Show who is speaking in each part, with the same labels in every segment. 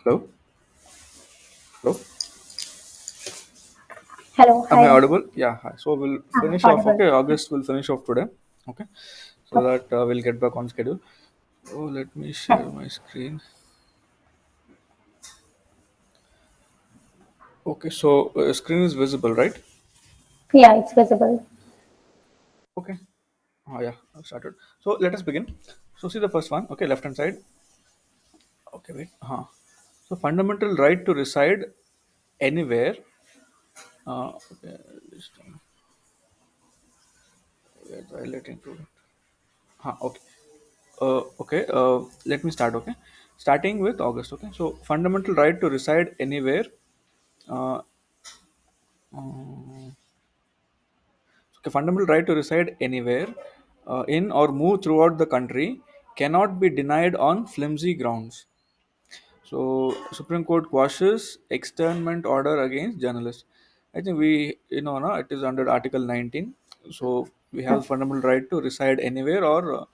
Speaker 1: Hello? Hello?
Speaker 2: Hello,
Speaker 1: Am I
Speaker 2: hi.
Speaker 1: audible? Yeah, hi. So we'll finish off.
Speaker 2: Audible.
Speaker 1: Okay, August will finish off today. Okay, so
Speaker 2: Okay.
Speaker 1: that we'll get back on schedule. Oh, let me share my screen. Okay, so screen is visible, right?
Speaker 2: Yeah, it's visible.
Speaker 1: Okay. Oh, yeah, I've started. So let us begin. So see the first one. Okay, left hand side. Okay, wait. So fundamental right to reside anywhere. Okay, this time. We are highlighting to it. Okay. Okay. Let me start. Okay, starting with August. Okay, so fundamental right to reside anywhere. Uh, okay, fundamental right to reside anywhere in or move throughout the country cannot be denied on flimsy grounds. So Supreme Court quashes externment order against journalists. I think no, it is under Article 19. So we have fundamental right to reside anywhere or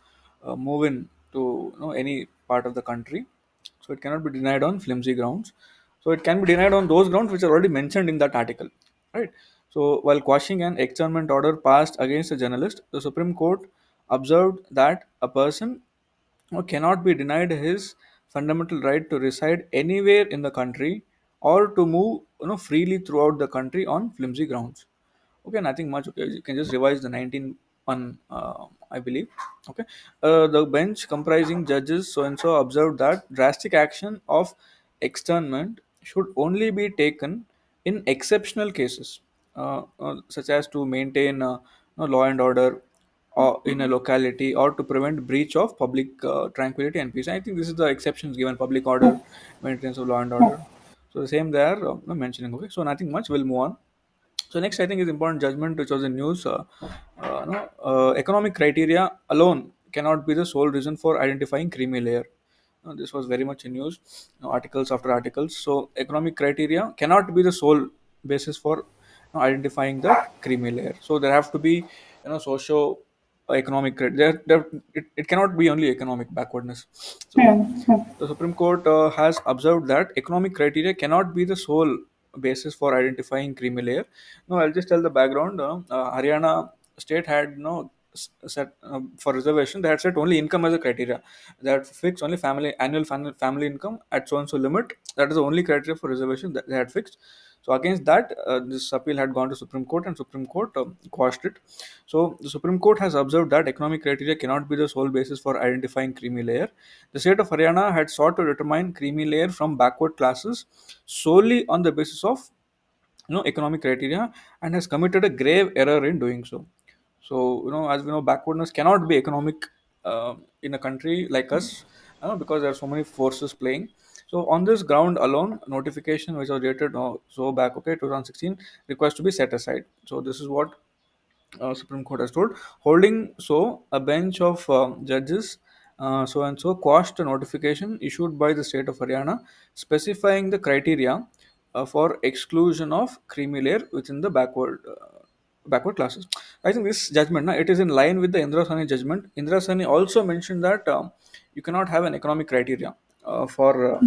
Speaker 1: move in to any part of the country. So it cannot be denied on flimsy grounds. So it can be denied on those grounds which are already mentioned in that article, right? So while quashing an externment order passed against a journalist, the Supreme Court observed that a person cannot be denied his fundamental right to reside anywhere in the country or to move freely throughout the country on flimsy grounds. Okay, nothing much. Okay, you can just revise the 19 one, I believe. Okay, the bench comprising judges so and so observed that drastic action of externment should only be taken in exceptional cases, such as to maintain law and order or in a locality or to prevent breach of public tranquility and peace. I think this is the exceptions given: public order, maintenance of law and order. So the same they are mentioning. Okay, so nothing much. We'll move on. So next, I think is important judgment which was in news. Economic criteria alone cannot be the sole reason for identifying creamy layer. This was very much in news, articles after articles. So economic criteria cannot be the sole basis for identifying the creamy layer. So there have to be socio economic it cannot be only economic backwardness. So
Speaker 2: Hmm. Hmm.
Speaker 1: the Supreme Court has observed that economic criteria cannot be the sole basis for identifying creamy layer. No, I'll just tell the background. Haryana state had set for reservation. They had set only income as a criteria. They had fixed only family income at so and so limit. That is the only criteria for reservation that they had fixed. So against that, this appeal had gone to Supreme Court, and Supreme Court quashed it. So the Supreme Court has observed that economic criteria cannot be the sole basis for identifying creamy layer. The state of Haryana had sought to determine creamy layer from backward classes solely on the basis of economic criteria, and has committed a grave error in doing so. So as we know, backwardness cannot be economic in a country like us, because there are so many forces playing. So on this ground alone, notification which was dated so back, okay, 2016, requires to be set aside. So this is what Supreme Court has told. Holding so, a bench of judges so and so quashed a notification issued by the state of Haryana specifying the criteria for exclusion of creamy layer within the backward classes. I think this judgment, it is in line with the Indra Sani judgment. Indra Sani also mentioned that you cannot have an economic criteria for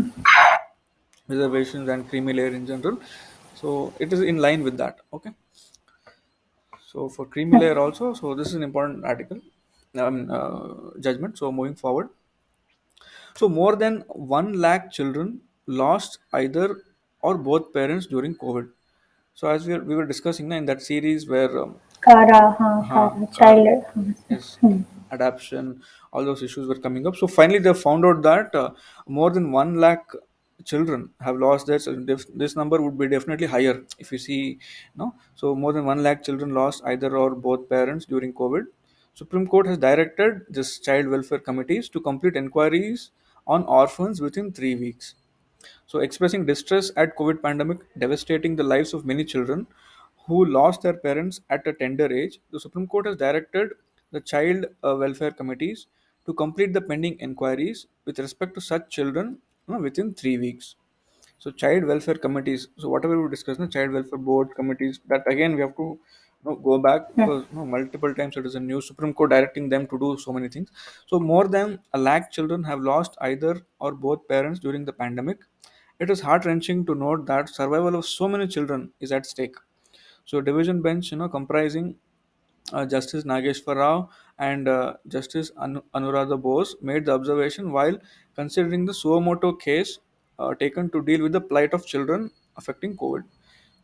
Speaker 1: reservations and creamy layer in general. So it is in line with that. Okay. So for creamy layer also, so this is an important article, judgment. So moving forward, so more than 1 lakh children lost either or both parents during COVID. So as we were discussing in that series where
Speaker 2: Kara,
Speaker 1: car
Speaker 2: child.
Speaker 1: is adaptation, all those issues were coming up. So finally, they found out that more than 1 lakh children have lost their. So this number would be definitely higher if you see, no. So more than 1 lakh children lost either or both parents during COVID. Supreme Court has directed this child welfare committees to complete inquiries on orphans within 3 weeks. So, expressing distress at COVID pandemic devastating the lives of many children who lost their parents at a tender age, the Supreme Court has directed the child welfare committees to complete the pending inquiries with respect to such children within 3 weeks. So, child welfare committees. So, whatever we discussed, child welfare board committees. That again we have to go back because multiple times it is a new Supreme Court directing them to do so many things. So, more than 1 lakh children have lost either or both parents during the pandemic. It is heart wrenching to note that survival of so many children is at stake. So, division bench, comprising Justice Nageshwar Rao and Justice Anuradha Bose, made the observation while considering the Suomoto case taken to deal with the plight of children affecting COVID.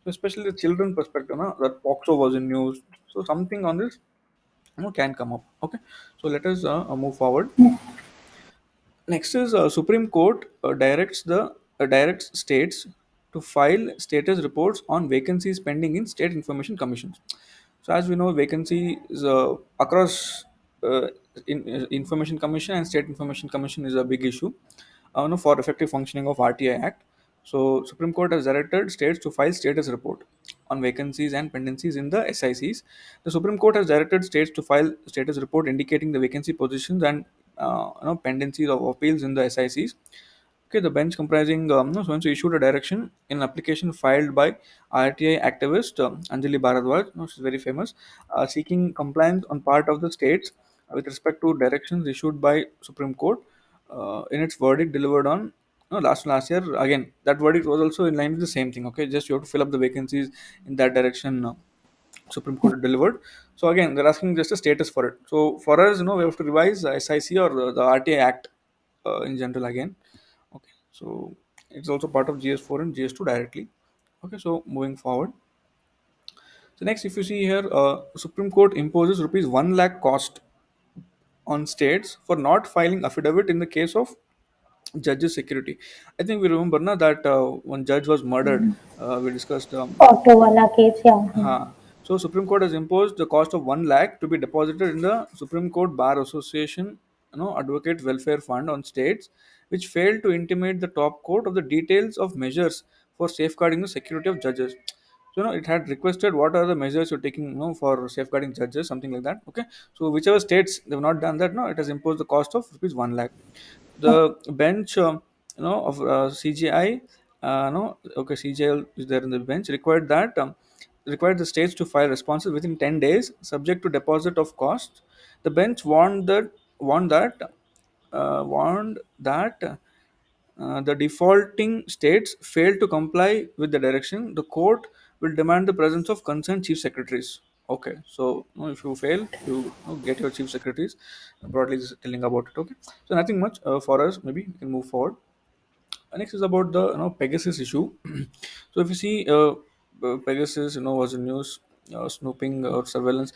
Speaker 1: So, especially the children perspective, that POXO was in news. So, something on this can come up. Okay, so let us move forward. Next is Supreme Court directs states to file status reports on vacancies pending in state information commissions. So as we know, vacancies across information commission and state information commission is a big issue for effective functioning of RTI Act. So Supreme Court has directed states to file status report on vacancies and pendencies in the SICs. The Supreme Court has directed states to file status report indicating the vacancy positions and pendencies of appeals in the SICs. Okay, the bench comprising so and so issued a direction in an application filed by RTI activist Anjali Bharadwaj, she's very famous, seeking compliance on part of the states with respect to directions issued by Supreme Court in its verdict delivered on last year. Again, that verdict was also in line with the same thing. Okay, just you have to fill up the vacancies in that direction. Supreme Court delivered. So again, they're asking just a status for it. So for us, we have to revise the SIC or the RTI Act in general again. Okay, so it's also part of GS4 and GS2 directly. Okay, so moving forward. So next, if you see here, Supreme Court imposes rupees 1 lakh cost on states for not filing affidavit in the case of judge's security. I think we remember now that one judge was murdered. We discussed.
Speaker 2: Auto वाला case या
Speaker 1: So Supreme Court has imposed the cost of 1 lakh to be deposited in the Supreme Court Bar Association, Advocate Welfare Fund on states which failed to intimate the top court of the details of measures for safeguarding the security of judges. So it had requested what are the measures you're taking, for safeguarding judges, something like that. Okay, so whichever states they have not done that, no, it has imposed the cost of rupees 1 lakh. The bench, of CGI, no, okay, CGI is there in the bench, required the states to file responses within 10 days, subject to deposit of costs. The bench warned that the defaulting states failed to comply with the direction. The court will demand the presence of concerned chief secretaries. Okay, so if you fail, get your chief secretaries. Broadly, this is telling about it. Okay, so nothing much for us. Maybe we can move forward. Next is about the Pegasus issue. So if you see Pegasus, was in news, snooping or surveillance.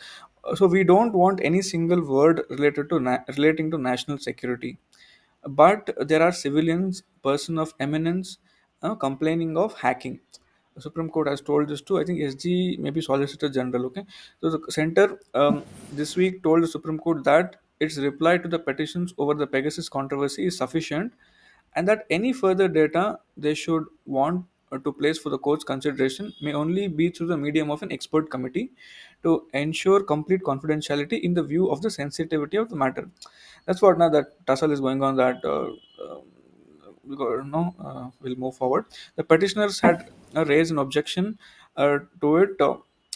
Speaker 1: So we don't want any single word relating to national security, but there are civilians, person of eminence, complaining of hacking. The Supreme Court has told this to, I think, SG, maybe Solicitor General. Okay, so the center this week told the Supreme Court that its reply to the petitions over the Pegasus controversy is sufficient, and that any further data they should want to place for the court's consideration may only be through the medium of an expert committee to ensure complete confidentiality in the view of the sensitivity of the matter. That's what now that tussle is going on. That we'll move forward. The petitioners had raised an objection to it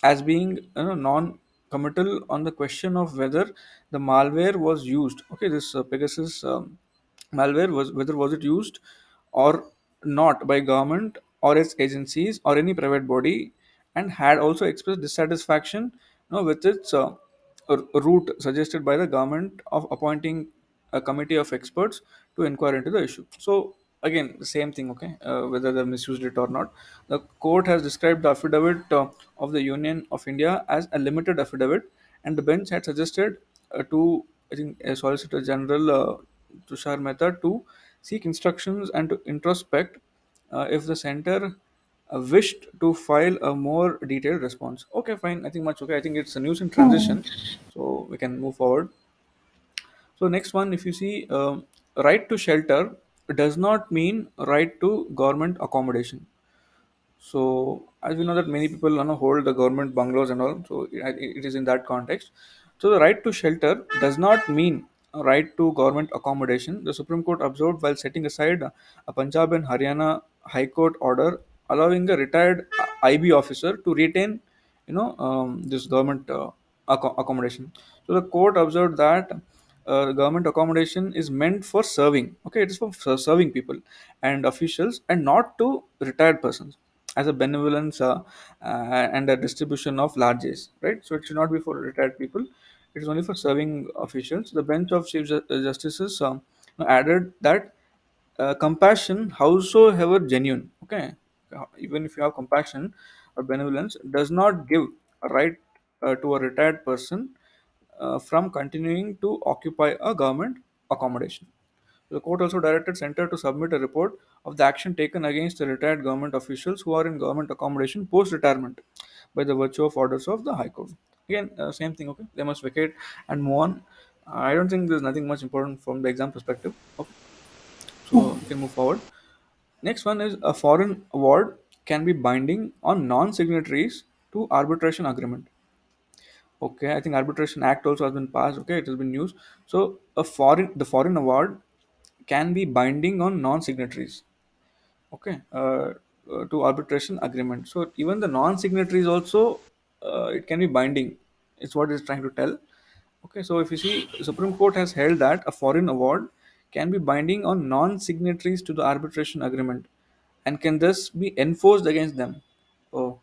Speaker 1: as being non-committal on the question of whether the malware was used. Okay, this Pegasus malware was whether was it used or not by government or its agencies or any private body, and had also expressed dissatisfaction with its route suggested by the government of appointing a committee of experts to inquire into the issue. So again, the same thing. Okay, whether they misused it or not. The court has described the affidavit of the Union of India as a limited affidavit, and the bench had suggested to, I think, a Solicitor General Tushar Mehta to seek instructions and to introspect if the center wished to file a more detailed response. Okay, fine. I think much okay. I think it's a news in transition, so we can move forward. So next one, if you see, right to shelter does not mean right to government accommodation. So as we know that many people hold the government bungalows and all, so it is in that context. So the right to shelter does not mean a right to government accommodation. The Supreme Court observed while setting aside a Punjab and Haryana High Court order allowing a retired IB officer to retain, this government accommodation. So the court observed that government accommodation is meant for serving. Okay, it is for serving people and officials, and not to retired persons as a benevolence and a distribution of largesse. Right. So it should not be for retired people. It is only for serving officials. The bench of justices added that compassion, howsoever genuine, okay, even if you have compassion or benevolence, does not give a right to a retired person from continuing to occupy a government accommodation. The court also directed center to submit a report of the action taken against the retired government officials who are in government accommodation post retirement by the virtue of orders of the High Court. Again, same thing. Okay, they must vacate and move on. I don't think there's nothing much important from the exam perspective. Okay, so we can move forward. Next one is a foreign award can be binding on non-signatories to arbitration agreement. Okay, I think arbitration act also has been passed. Okay, it has been used. So the foreign award can be binding on non-signatories. Okay, to arbitration agreement. So even the non-signatories also, it can be binding. It's what it's trying to tell. Okay, so if you see, Supreme Court has held that a foreign award can be binding on non-signatories to the arbitration agreement, and can thus be enforced against them. Oh,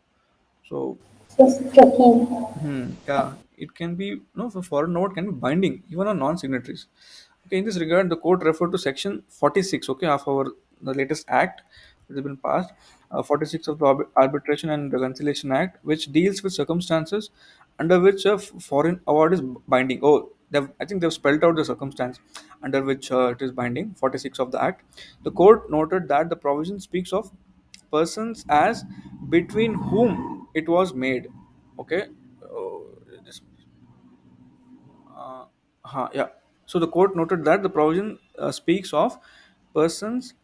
Speaker 1: so
Speaker 2: So it's tricky.
Speaker 1: yeah, it can be no for foreign note can be binding even on non-signatories. Okay, in this regard, the court referred to section 46. Okay, of our the latest act which has been passed, 46 of the Arbitration and Reconciliation Act, which deals with circumstances under which a foreign award is binding. Oh, I think they've spelled out the circumstance under which it is binding. 46 of the act. The court noted that the provision speaks of persons as between whom it was made. Okay. Oh, this, yeah. So the court noted that the provision speaks of persons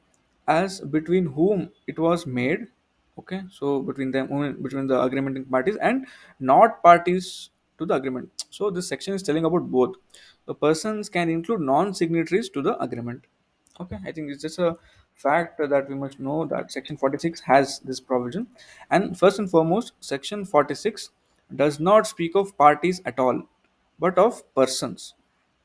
Speaker 1: as between whom it was made. Okay. So between them, between the agreementing parties, and not parties to the agreement. So this section is telling about both. The persons can include non-signatories to the agreement. Okay, I think it's just a fact that we must know that Section 46 has this provision. And first and foremost, Section 46 does not speak of parties at all, but of persons.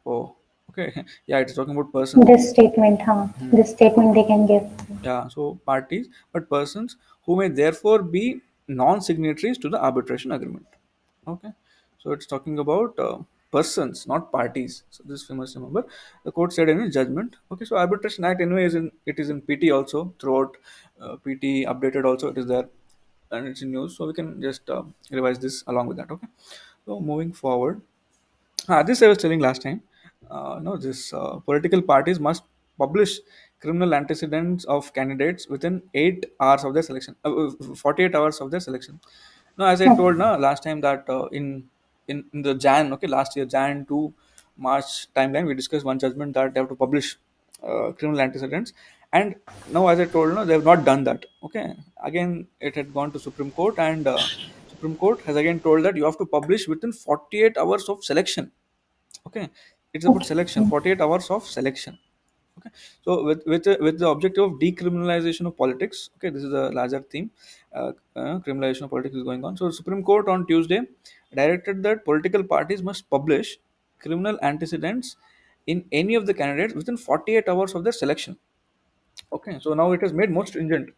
Speaker 1: Oh, okay. Yeah, it's talking about persons.
Speaker 2: This statement, huh? This statement they can give.
Speaker 1: Yeah, so parties, but persons who may therefore be non signatories to the arbitration agreement. Okay, so it's talking about persons, not parties. So this we must remember. The court said in a judgment. Okay, so Arbitration Act anyway is in PT also throughout, PT updated also it is there, and it's in news. So we can just revise this along with that. Okay, so moving forward, this I was telling last time. No, this political parties must publish criminal antecedents of candidates within 8 hours of their selection, 48 hours of their selection. No, as I told no, last time that in the Jan, okay, last year Jan to March timeline, we discussed one judgment that they have to publish criminal antecedents, and now as I told, no, they have not done that. Okay, again it had gone to Supreme Court, and Supreme Court has again told that you have to publish within 48 hours of selection. Okay, it's about
Speaker 2: Okay.
Speaker 1: selection, 48 hours of selection. Okay, so with the objective of decriminalization of politics. Okay, this is a larger theme. Criminalization of politics is going on. So Supreme Court on Tuesday directed that political parties must publish criminal antecedents in any of the candidates within 48 hours of their selection. Okay, so now it has made more stringent.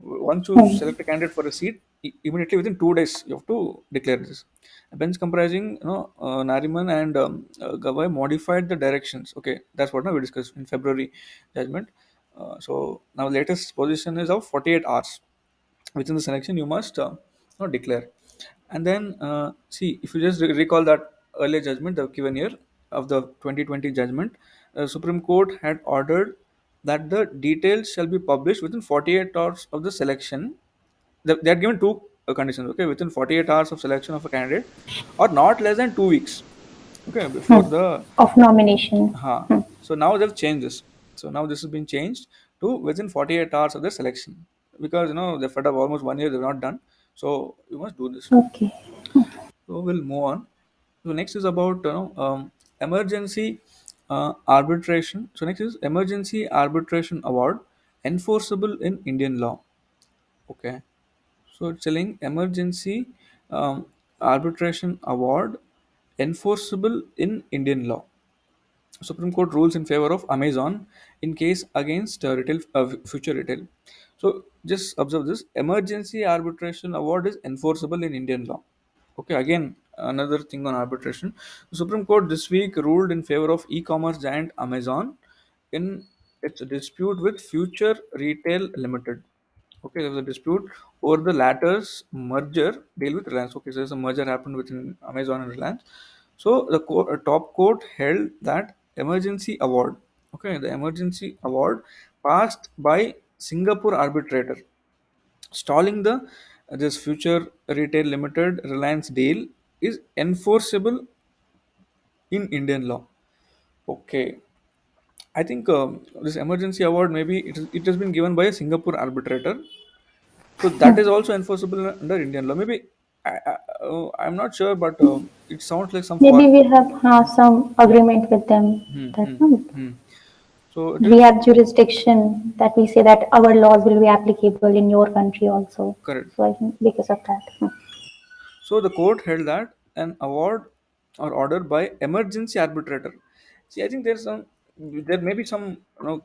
Speaker 1: Once you
Speaker 2: Hmm.
Speaker 1: select a candidate for a seat, immediately within 2 days you have to declare this. A bench comprising, Nariman and Gawai modified the directions. Okay, that's what now we discussed in February judgment. So now latest position is of 48 hours within the selection you must declare. And then see, if you just recall that earlier judgment, the given year of the 2020 judgment, Supreme Court had ordered that the details shall be published within 48 hours of the selection. They had given two conditions. Okay, within 48 hours of selection of a candidate, or not less than 2 weeks. Okay, before the
Speaker 2: Of nomination. Hmm.
Speaker 1: so now they've changed this. So now this has been changed to within 48 hours of the selection, because they've fed up almost 1 year they've not done. So you must do this.
Speaker 2: Okay.
Speaker 1: So we'll move on. So next is about emergency arbitration. So next is emergency arbitration award enforceable in Indian law. Okay. So it's telling emergency arbitration award enforceable in Indian law. Supreme Court rules in favor of Amazon in case against future retail. So just observe this: emergency arbitration award is enforceable in Indian law. Okay, again another thing on arbitration. The Supreme Court this week ruled in favor of e-commerce giant Amazon in its dispute with Future Retail Limited. Okay, there was a dispute over the latter's merger deal with Reliance. Okay, so there's a merger happened between Amazon and Reliance. So the top court held that emergency award. Okay, the emergency award passed by Singapore arbitrator, stalling the this Future Retail Limited Reliance deal is enforceable in Indian law. Okay, I think this emergency award maybe it has been given by a Singapore arbitrator. So that is also enforceable under Indian law. Maybe I'm not sure, but it sounds like some
Speaker 2: Maybe
Speaker 1: for.
Speaker 2: we have some agreement with them
Speaker 1: Hmm,
Speaker 2: that
Speaker 1: hmm,
Speaker 2: no,
Speaker 1: hmm. So it
Speaker 2: we
Speaker 1: is
Speaker 2: have jurisdiction that we say that our laws will be applicable in your country also.
Speaker 1: correct.
Speaker 2: So I think because of that.
Speaker 1: So the court held that an award or order by emergency arbitrator. See, I think there may be some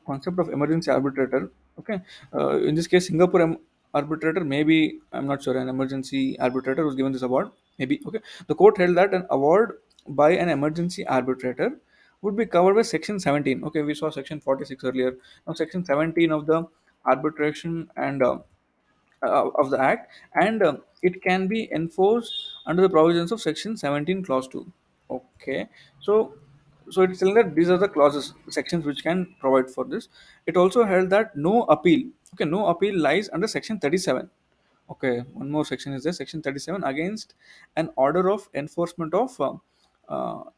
Speaker 1: concept of emergency arbitrator. Okay, in this case, Singapore arbitrator. Maybe I'm not sure. An emergency arbitrator was given this award. Maybe okay. The court held that an award by an emergency arbitrator would be covered by Section 17. Okay, we saw Section 46 earlier. Now Section 17 of the arbitration and of the act, and it can be enforced under the provisions of section 17 clause 2. Okay, so it's telling that these are the clauses sections which can provide for this. It also held that no appeal, okay, no appeal lies under section 37. Okay, one more section is there, section 37, against an order of enforcement of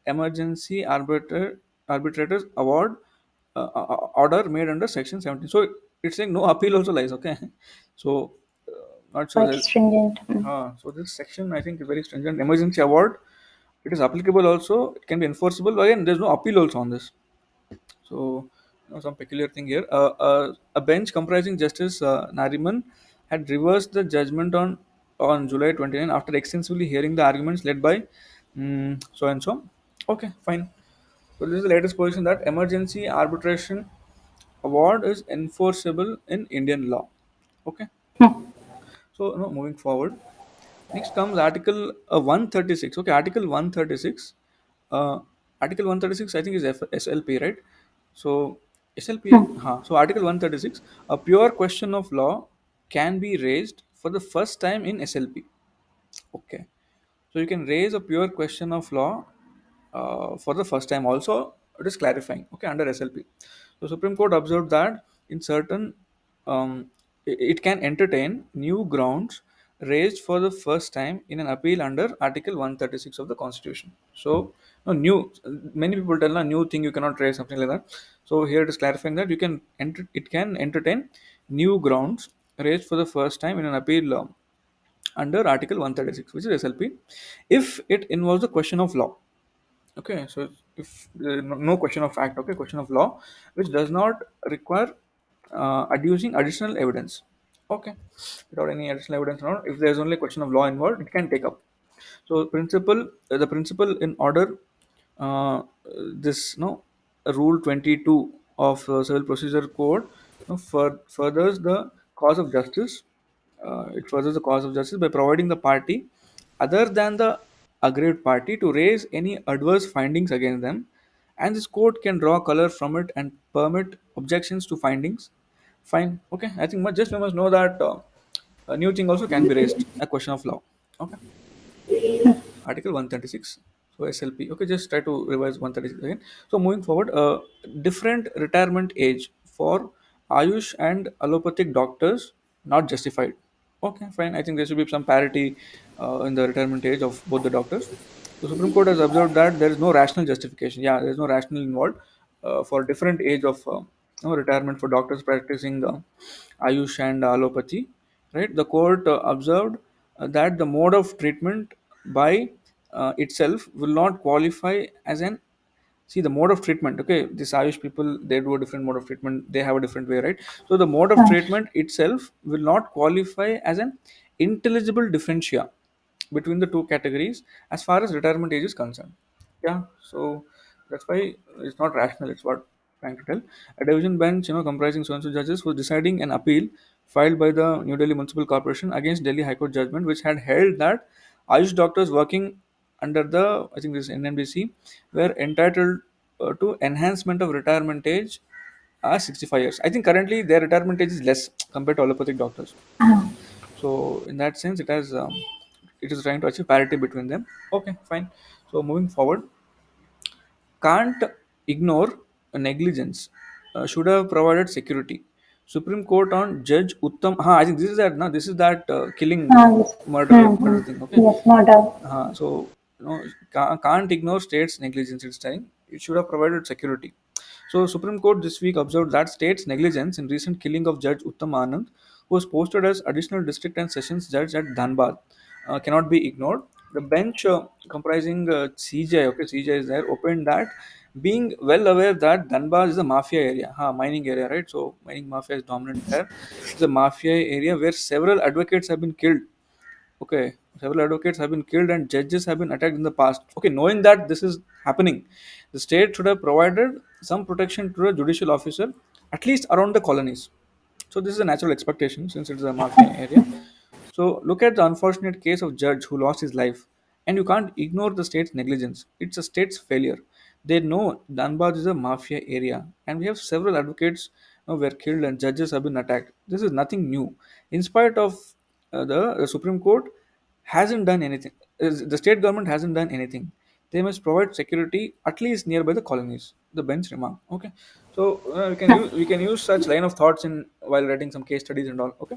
Speaker 1: emergency arbitrators award order made under section 17. So it's saying no appeal also lies. Okay, so not sure
Speaker 2: Quite
Speaker 1: that.
Speaker 2: stringent.
Speaker 1: So this section I think is very stringent. Emergency award, it is applicable also. It can be enforceable. Again, there's no appeal also on this. So, some peculiar thing here. A bench comprising Justice Nariman had reversed the judgment on July 29 after extensively hearing the arguments led by so and so. Okay, fine. So this is the latest position that emergency arbitration award is enforceable in Indian law. Okay. So moving forward, next comes Article 136. Okay, Article 136. Uh, Article 136, I think, is SLP, right? So, SLP, so Article 136, a pure question of law can be raised for the first time in SLP. Okay. So, you can raise a pure question of law for the first time. Also, it is clarifying, okay, under SLP. So, Supreme Court observed that in certain, it can entertain new grounds raised for the first time in an appeal under Article 136 of the Constitution. So, no, new, many people tell a new thing you cannot raise, something like that. So, here it is clarifying that it can entertain new grounds raised for the first time in an appeal under Article 136, which is SLP, if it involves a question of law. Okay, so if no question of fact, okay, question of law, which does not require adducing additional evidence. Okay, without any additional evidence, or not, if there is only a question of law involved, it can take up. So the principle in order, this Rule 22 of Civil Procedure Code furthers the cause of justice. It furthers the cause of justice by providing the party other than the aggrieved party to raise any adverse findings against them, and this court can draw color from it and permit objections to findings. Fine, okay. I think just we must know that a new thing also can be raised, a question of law. Okay. Article 136. So SLP. Okay, just try to revise 136 again. So moving forward, different retirement age for Ayush and allopathic doctors not justified. Okay, fine. I think there should be some parity in the retirement age of both the doctors. The Supreme Court has observed that there is no rational justification. Yeah, there is no rational involved for different age of retirement for doctors practicing Ayush and allopathy. Right. The court observed that the mode of treatment by itself will not qualify as an, see, the mode of treatment. Okay, this Ayush people, they do a different mode of treatment, they have a different way, right? So the mode of treatment itself will not qualify as an intelligible differentia between the two categories as far as retirement age is concerned. Yeah, so That's why it's not rational. It's what I'm trying to tell. A division bench, comprising so and so judges, was deciding an appeal filed by the New Delhi Municipal Corporation against Delhi High Court judgment, which had held that Ayush doctors working under the, I think this NMDC, were entitled to enhancement of retirement age as 65 years. I think currently their retirement age is less compared to allopathic doctors. So in that sense, it is trying to achieve parity between them. Okay, fine. So moving forward, can't ignore negligence. Should have provided security. Supreme Court on Judge Uttam. I think this is that. No, this is that killing,
Speaker 2: Yes.
Speaker 1: murder thing. Okay.
Speaker 2: Yes, not a.
Speaker 1: So can't ignore states' negligence. It's time. It should have provided security. So Supreme Court this week observed that state's negligence in recent killing of Judge Uttam Anand, who was posted as additional district and sessions judge at Dhanbad, cannot be ignored. The bench, comprising CJ, okay, CJ is there, opened that being well aware that Dhanbad is a mafia area, mining area, right? So mining mafia is dominant there. It's a mafia area where several advocates have been killed. Okay, several advocates have been killed and judges have been attacked in the past. Okay, knowing that this is happening, the state should have provided some protection to a judicial officer, at least around the colonies. So this is a natural expectation since it is a mafia area. So look at the unfortunate case of judge who lost his life, and you can't ignore the state's negligence. It's a state's failure. They know Dhanbad is a mafia area, and we have several advocates were killed and judges have been attacked. This is nothing new. In spite of the Supreme Court hasn't done anything. The state government hasn't done anything. They must provide security at least nearby the colonies. The bench remark. Okay, so we can use such line of thoughts in while writing some case studies and all. Okay,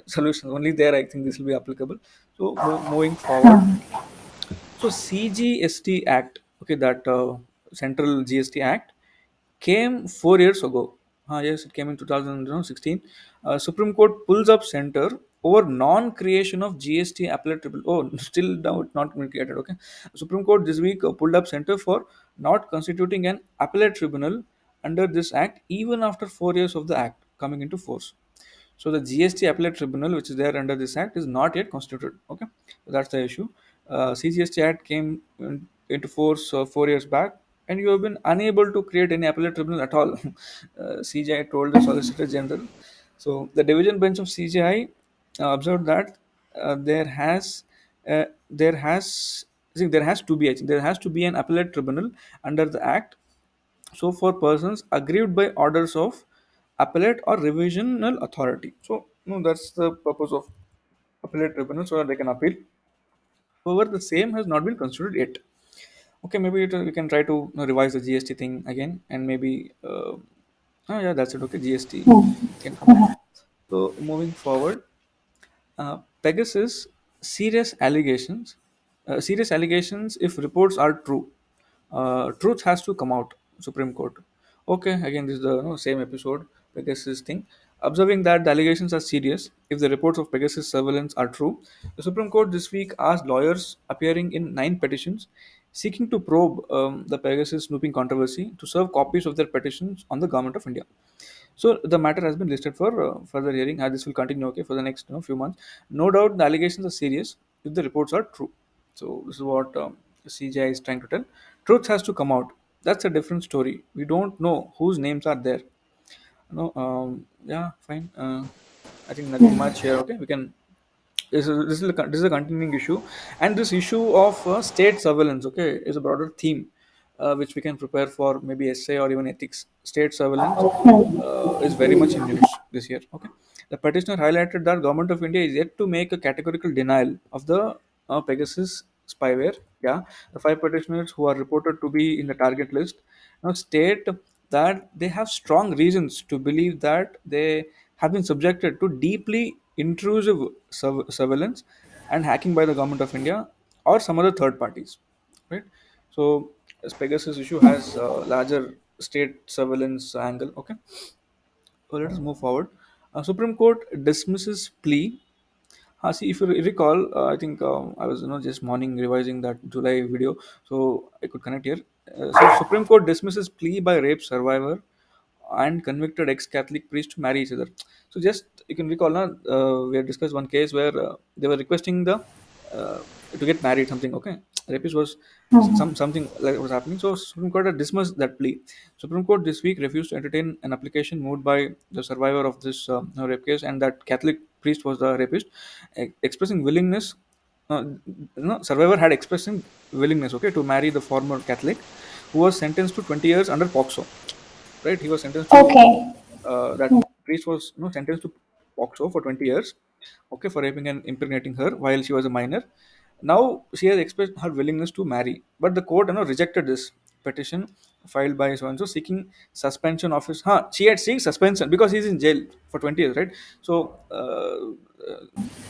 Speaker 1: solutions only there. I think this will be applicable. So moving forward, so CGST Act, okay, that Central GST Act came 4 years ago. Yes, it came in 2016. Supreme Court pulls up center over non-creation of GST appellate tribunal. Oh, still now it's not been created. Okay, Supreme Court this week pulled up center for not constituting an appellate tribunal under this act, even after 4 years of the act coming into force. So the GST appellate tribunal, which is there under this act, is not yet constituted. Okay, so that's the issue. CGST Act came into force 4 years back, and you have been unable to create any appellate tribunal at all. CGI told the Solicitor General. So the division bench of CGI observed that there has I think there has to be I think there has to be an appellate tribunal under the act, so for persons aggrieved by orders of appellate or revisional authority. So no, that's the purpose of appellate tribunal, so that they can appeal. However, the same has not been considered yet. Okay, maybe we can try to revise the GST thing again, and maybe oh yeah, that's it. Okay, GST can come up. So moving forward, Pegasus serious allegations if reports are true. Truth has to come out. Supreme Court. Okay, again this is the same episode. Pegasus thing. Observing that the allegations are serious, if the reports of Pegasus surveillance are true, the Supreme Court this week asked lawyers appearing in 9 petitions seeking to probe the Pegasus snooping controversy to serve copies of their petitions on the government of India. So the matter has been listed for further hearing. This will continue, okay, for the next few months. No doubt the allegations are serious if the reports are true. So this is what CGI is trying to tell. Truth has to come out. That's a different story. We don't know whose names are there. No, yeah, fine. I think nothing much here. Okay, we can. This is a continuing issue, and this issue of state surveillance, okay, is a broader theme, which we can prepare for maybe essay or even ethics. State surveillance is very much in news this year. Okay, the petitioner highlighted that government of India is yet to make a categorical denial of the Pegasus spyware. Yeah, the 5 petitioners who are reported to be in the target list now state that they have strong reasons to believe that they have been subjected to deeply intrusive surveillance and hacking by the government of India or some other third parties. Right. So this Pegasus issue has a larger state surveillance angle. Okay. So let us move forward. Supreme Court dismisses plea. See, if you recall, I think I was just morning revising that July video, so I could connect here. So Supreme Court dismisses plea by rape survivor and convicted ex-Catholic priest to marry each other. So just you can recall, now we had discussed one case where they were requesting the to get married, something. Okay, rapist was
Speaker 2: Mhm.
Speaker 1: something like was happening. So Supreme Court had dismissed that plea. Supreme Court this week refused to entertain an application moved by the survivor of this rape case, and that Catholic priest was the rapist, expressing willingness. Survivor had expressing willingness, okay, to marry the former Catholic, who was sentenced to 20 years under POXO. Right, he was sentenced to
Speaker 2: Okay.
Speaker 1: that priest was sentenced to POXO for 20 years, okay, for raping and impregnating her while she was a minor. Now she has expressed her willingness to marry, but the court rejected this petition filed by so and so seeking suspension of his. She had seek suspension because he's in jail for 20 years, right? So,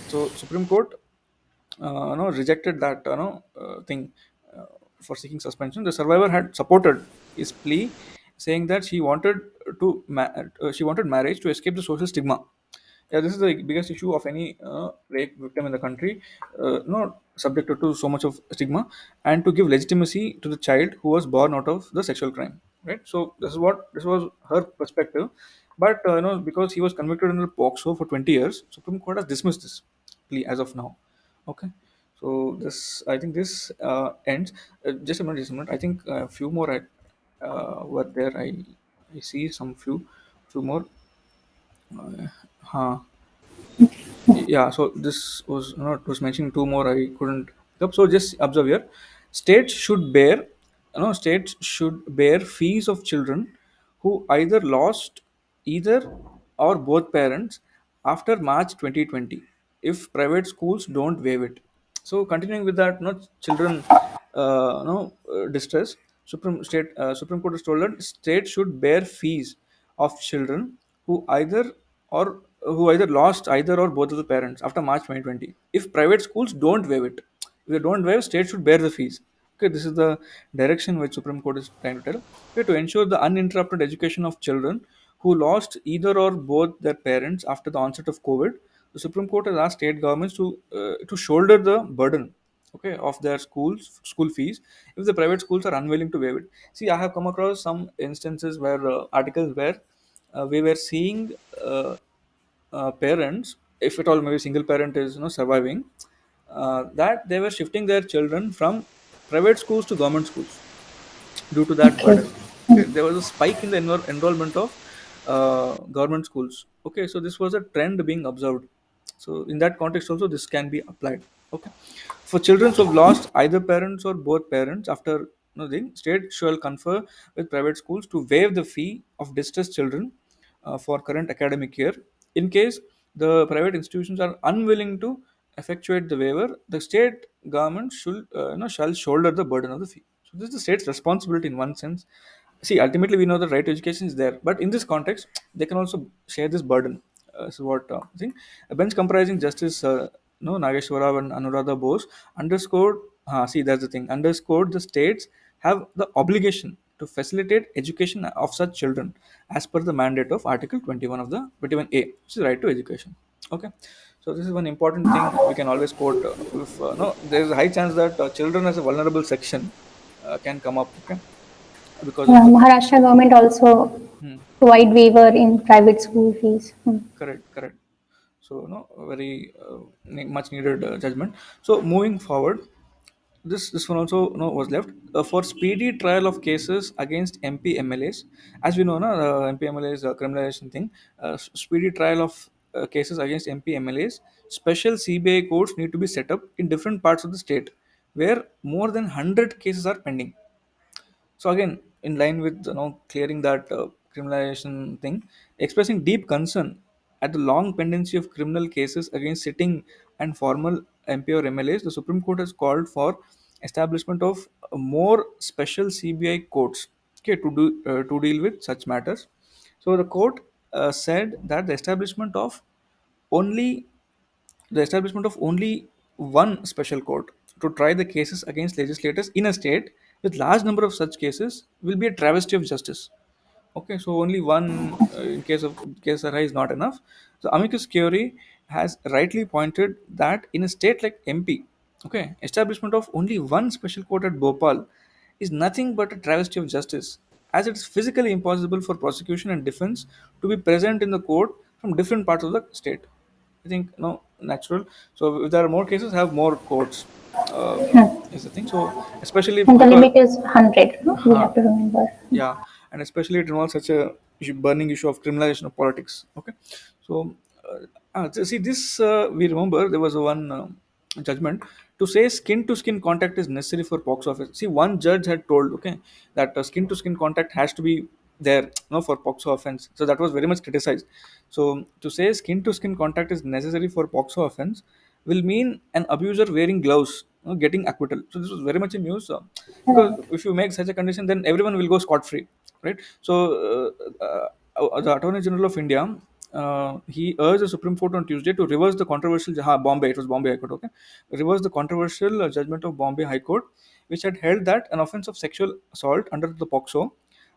Speaker 1: so Supreme Court rejected that thing uh, for seeking suspension. The survivor had supported his plea, saying that she wanted marriage to escape the social stigma. Yeah, this is the biggest issue of any rape victim in the country, subjected to so much of stigma, and to give legitimacy to the child who was born out of the sexual crime. Right. So this was her perspective, but because he was convicted under POXO for 20 years, Supreme Court has dismissed this plea as of now. Okay. So this, I think this ends. Just a minute, just a minute. I think a few more were there. I see some few more. Huh. Yeah, so this was not was mentioning two more I couldn't pick up. So just observe here, states should bear fees of children who either lost either or both parents after March 2020 if private schools don't waive it. So continuing with that, children distress, Supreme Court has told that states should bear fees of children who either lost either or both of the parents after March 2020 if private schools don't waive it. If they don't waive, states should bear the fees. Okay, this is the direction which Supreme Court is trying to tell. Okay, to ensure the uninterrupted education of children who lost either or both their parents after the onset of COVID, the Supreme Court has asked state governments to shoulder the burden, okay, of their school fees if the private schools are unwilling to waive it. See, I have come across some instances where articles where we were seeing parents, if at all maybe single parent is surviving, that they were shifting their children from private schools to government schools due to that
Speaker 2: Okay.
Speaker 1: burden. Okay, there was a spike in the enrollment of government schools. Okay, so this was a trend being observed. So in that context also this can be applied. Okay, for children who have lost either parents or both parents after the state shall confer with private schools to waive the fee of distressed children for current academic year. In case the private institutions are unwilling to effectuate the waiver, the state government should shall shoulder the burden of the fee. So this is the state's responsibility in one sense. See, ultimately we know the right to education is there, but in this context, they can also share this burden. So what I think a bench comprising Justice Nageshwara and Anuradha Bose underscored. See, that's the thing. Underscored the states have the obligation to facilitate education of such children as per the mandate of Article 21 of the 21A, which is right to education. Okay, so this is one important thing we can always quote. If no, there is a high chance that children as a vulnerable section can come up. Okay, because of
Speaker 2: Yeah,
Speaker 1: the.
Speaker 2: Maharashtra government also
Speaker 1: Hmm.
Speaker 2: provide waiver in private school fees.
Speaker 1: Correct, correct. So, very much needed judgment. So, moving forward, this one also was left for speedy trial of cases against MP MLAs. As we know, no, MP MLAs criminalization thing. Speedy trial of cases against MP MLAs. Special CBI courts need to be set up in different parts of the state, where more than 100 cases are pending. So again, in line with clearing that criminalization thing, expressing deep concern at the long pendency of criminal cases against sitting and formal MP or MLAs, the Supreme Court has called for establishment of more special CBI courts, okay, to deal with such matters. So the court said that only the establishment of only one special court to try the cases against legislators in a state with large number of such cases will be a travesty of justice. Okay, so only one in case arise is not enough. So amicus curiae has rightly pointed that in a state like MP, okay, establishment of only one special court at Bhopal is nothing but a travesty of justice, as it is physically impossible for prosecution and defense to be present in the court from different parts of the state. I think natural. So if there are more cases, have more courts, is the thing. So especially
Speaker 2: And the
Speaker 1: because,
Speaker 2: limit is 100, no? We
Speaker 1: huh,
Speaker 2: have to remember.
Speaker 1: yeah, and especially it involves such a burning issue of criminalization of politics. Okay, so see this, we remember there was one judgment to say skin to skin contact is necessary for POX office. See, one judge had told, okay, that skin to skin contact has to be there, for POXO offense. So that was very much criticized. So to say skin to skin contact is necessary for POXO offense will mean an abuser wearing gloves, getting acquittal. So this was very much in news, because
Speaker 2: Right.
Speaker 1: if you make such a condition, then everyone will go scot free, right? So the Attorney General of India, he urged the Supreme Court on Tuesday to reverse the controversial, Bombay, it was Bombay High Court, okay, reverse the controversial judgment of Bombay High Court, which had held that an offense of sexual assault under the POXO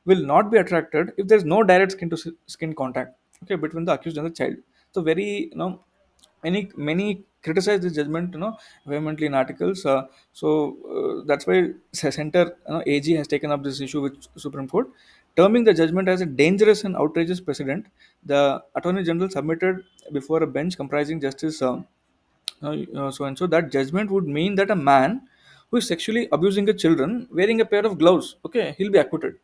Speaker 1: will not be attracted if there is no direct skin to skin contact, okay, between the accused and the child. So very, many criticize this judgment, vehemently in articles. So that's why center, AG has taken up this issue with Supreme Court, terming the judgment as a dangerous and outrageous precedent. The Attorney General submitted before a bench comprising Justice so and so that judgment would mean that a man who is sexually abusing a children wearing a pair of gloves, okay, he'll be acquitted.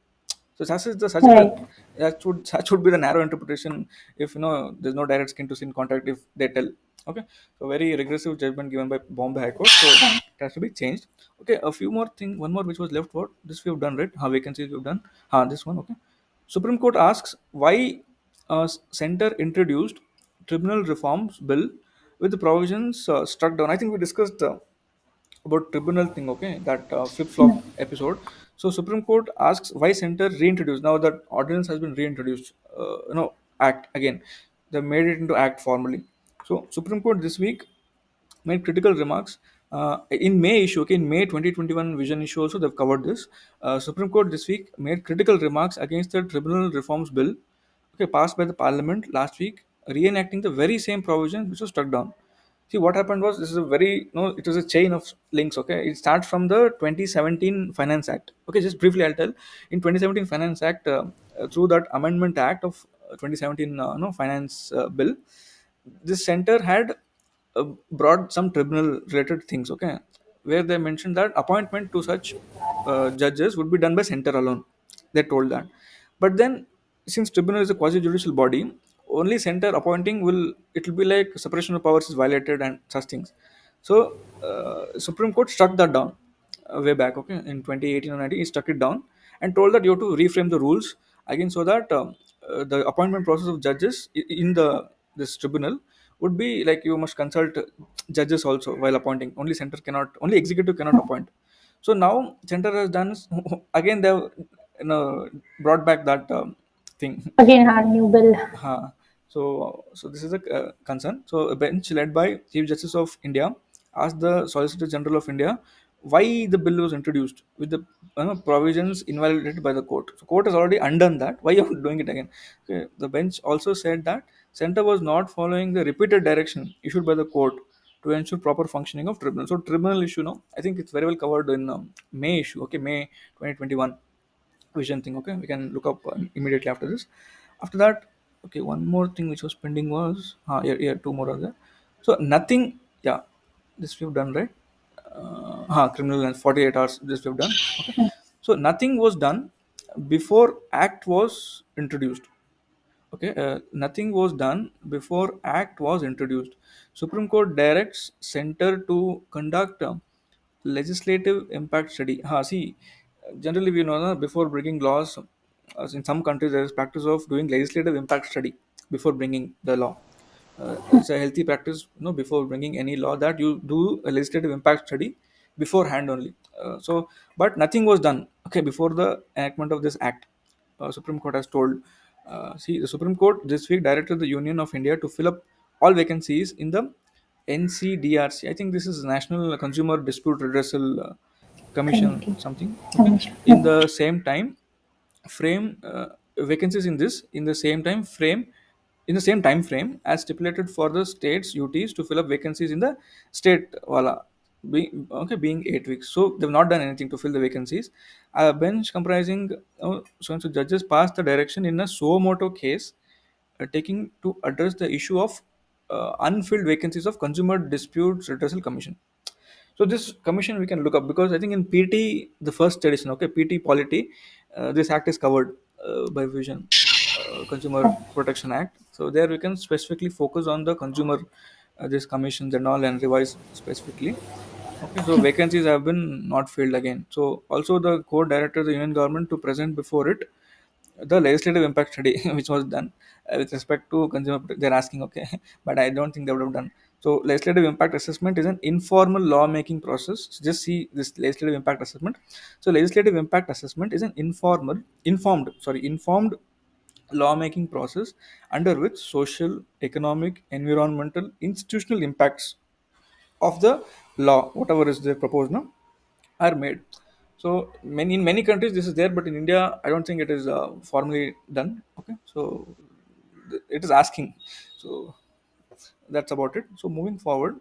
Speaker 1: So such is the,
Speaker 2: Right.
Speaker 1: that should be the narrow interpretation, if there's no direct skin to skin contact, if they tell. Okay, so very regressive judgment given by Bombay High Court. So it has to be changed. Okay, a few more thing, one more which was left. What this we've done, right? How vacancies we've done. This one. Okay, Supreme Court asks why Center introduced tribunal reforms bill with the provisions struck down. I think we discussed about tribunal thing, okay, that flip flop episode. So Supreme Court asks why Center reintroduced, now that ordinance has been reintroduced, act again, they made it into act formally. So Supreme Court this week made critical remarks in May issue. Okay, in May 2021 vision issue also they've covered this. Supreme Court this week made critical remarks against the tribunal reforms bill, okay, passed by the parliament last week, reenacting the very same provision which was struck down. See, what happened was, this is a very, it was a chain of links. Okay, it starts from the 2017 Finance Act. Okay, just briefly I'll tell. In 2017 Finance Act, through that Amendment Act of 2017, Finance Bill, this center had brought some tribunal related things. Okay, where they mentioned that appointment to such judges would be done by center alone. They told that, but then, since tribunal is a quasi judicial body, only center appointing will, it will be like separation of powers is violated and such things. So Supreme Court struck that down way back, okay, in 2018 or 19, it struck it down and told that you have to reframe the rules again, so that the appointment process of judges in the this tribunal would be like, you must consult judges also while appointing. Only center cannot, only executive cannot appoint. So now center has done again, they've, brought back that thing.
Speaker 2: Again, our new bill.
Speaker 1: So this is a concern. So a bench led by Chief Justice of India asked the Solicitor General of India why the bill was introduced with the provisions invalidated by the court. So court has already undone that. Why are you doing it again? Okay. The bench also said that center was not following the repeated direction issued by the court to ensure proper functioning of tribunal. So tribunal issue, no, I think it's very well covered in May issue. Okay, May 2021 vision thing. Okay, we can look up immediately after this. After that, okay, one more thing which was pending was, yeah, two more are there. So nothing, yeah, this we've done, right? Criminal and 48 hours, this we've done. Okay, so nothing was done before act was introduced. Okay, nothing was done before act was introduced. Supreme Court directs center to conduct legislative impact study. See, generally we know that before bringing laws, in some countries there is practice of doing legislative impact study before bringing the law. It's a healthy practice, before bringing any law, that you do a legislative impact study beforehand only. So, but nothing was done. Okay, before the enactment of this act, Supreme Court has told. See, the Supreme Court this week directed the Union of India to fill up all vacancies in the NCDRC. I think this is National Consumer Dispute Redressal Commission,
Speaker 2: Committee.
Speaker 1: something. Okay,
Speaker 2: Commission.
Speaker 1: in the same time frame, vacancies in this, in the same time frame, in the same time frame as stipulated for the states UTs to fill up vacancies in the state wala, being 8 weeks. So they've not done anything to fill the vacancies. A bench comprising so and so judges passed the direction in a suo moto case, taking to address the issue of unfilled vacancies of Consumer Disputes Redressal Commission. So this commission we can look up, because I think in PT, the first edition, okay, PT Polity, this act is covered by Vision, Consumer Protection Act. So there we can specifically focus on the consumer, this commissions and all, and revise specifically. Okay, so vacancies have been not filled again. So also the court directed the union government to present before it the legislative impact study which was done with respect to they're asking, okay, but I don't think they would have done. So legislative impact assessment is an informal lawmaking process. Just see this legislative impact assessment. So legislative impact assessment is an informed lawmaking process under which social, economic, environmental, institutional impacts of the law, whatever is there proposed now, are made. So many, in many countries this is there, but in India I don't think it is formally done. Okay, so it is asking. So that's about it. So moving forward,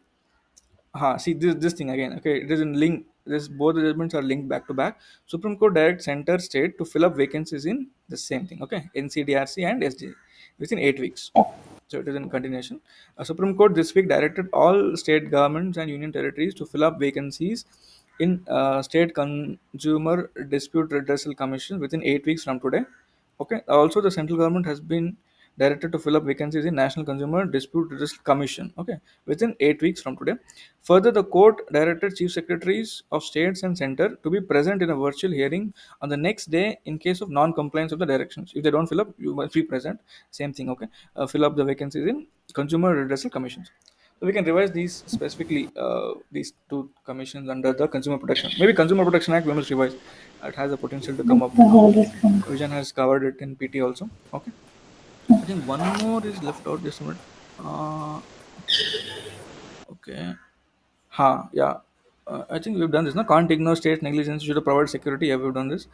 Speaker 1: see this thing again. Okay, it is in link. This both the judgments are linked back to back. Supreme Court directs center state to fill up vacancies in the same thing. Okay, NCDRC and SJ within 8 weeks. So it is in continuation. Supreme Court this week directed all state governments and union territories to fill up vacancies in state consumer dispute redressal commission within 8 weeks from today. Okay. Also, the central government has been directed to fill up vacancies in National Consumer Dispute Redressal Commission. Okay, within 8 weeks from today. Further, the court directed chief secretaries of states and center to be present in a virtual hearing on the next day in case of non-compliance of the directions. If they don't fill up, you must be present. Same thing. Okay, fill up the vacancies in consumer redressal commissions. So we can revise these specifically, these two commissions under the Consumer Protection. Maybe Consumer Protection Act we must revise. It has a potential to come up
Speaker 2: The
Speaker 1: now.
Speaker 2: whole response.
Speaker 1: Vision has covered it in PT also. Okay. I think one more is left out. Just a minute. Okay. Yeah. I think we've done this. No, can't ignore state negligence. Should have provided security. Yeah, we've done this.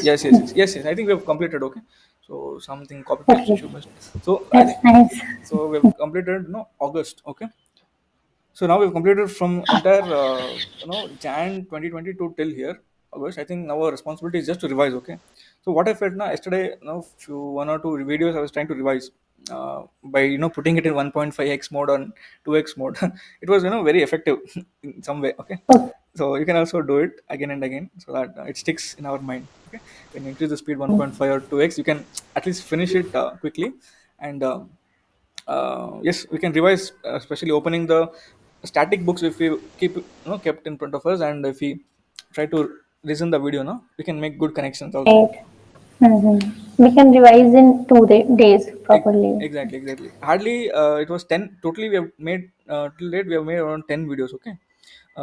Speaker 2: Yes.
Speaker 1: Yes. I think we have completed. Okay. So something copy paste
Speaker 2: Okay.
Speaker 1: issue must. So I
Speaker 2: That's
Speaker 1: think
Speaker 2: nice.
Speaker 1: so. We've completed. No, August. Okay. So now we've completed from entire Jan 2020 to till here August. I think our responsibility is just to revise. Okay. So what I felt now yesterday, few one or two videos I was trying to revise by putting it in 1.5x mode on 2x mode. It was very effective in some way. Okay.
Speaker 2: Okay.
Speaker 1: So you can also do it again and again so that it sticks in our mind. Okay. When you increase the speed 1.5 or 2x, you can at least finish it quickly. And yes, we can revise, especially opening the static books. If we keep kept in front of us, and if we try to listen the video, we can make good connections also.
Speaker 2: Right. We can revise in 2 days
Speaker 1: Ex-
Speaker 2: properly.
Speaker 1: Exactly. Hardly it was 10 totally. We have made till date. We have made around 10 videos. Okay,